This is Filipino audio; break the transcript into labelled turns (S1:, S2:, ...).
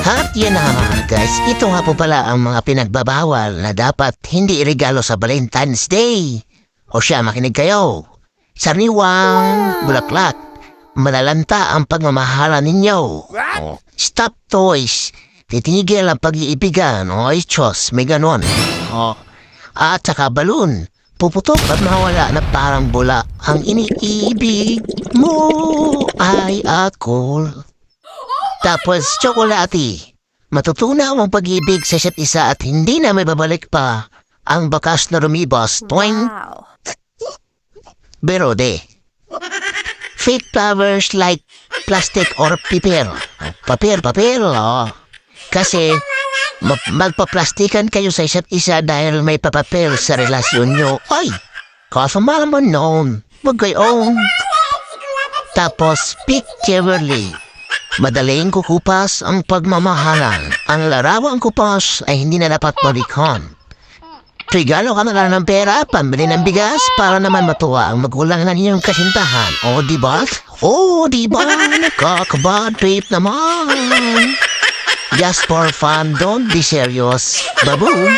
S1: At yun na nga mga guys, ito nga po pala ang mga pinagbabawal na dapat hindi iregalo sa Valentine's Day. O siya, makinig kayo. Sariwang bulaklak, malalanta ang pagmamahala ninyo. O, stop toys, titigil ang pag-iibigan. O, Diyos, may ganon. O, at saka balon, puputok at mawala na parang bula. Ang iniibig mo ay ako. Tapos, tsokolate. Matutunaw ang pag-ibig sa isa't isa at hindi na may babalik pa ang bakas na lumibas. Toing!
S2: Wow.
S1: Berode. Fake flowers like plastic or paper. Papel, oh. Kasi, magpaplastikan kayo sa isa't isa dahil may papapel sa relasyon nyo. Ay! Kasama naman noon. Huwag kayo. Tapos, picturely. Madaling kukupas ang pagmamahalan. Ang larawang kupas ay hindi na dapat balikan. Regalo ka na lang ng pera, pambili ng bigas para naman matuwa ang magulang na ninyong kasintahan. O, diba? O, diba? Nakakabad trip naman. Just for fun, don't be serious. Baboom!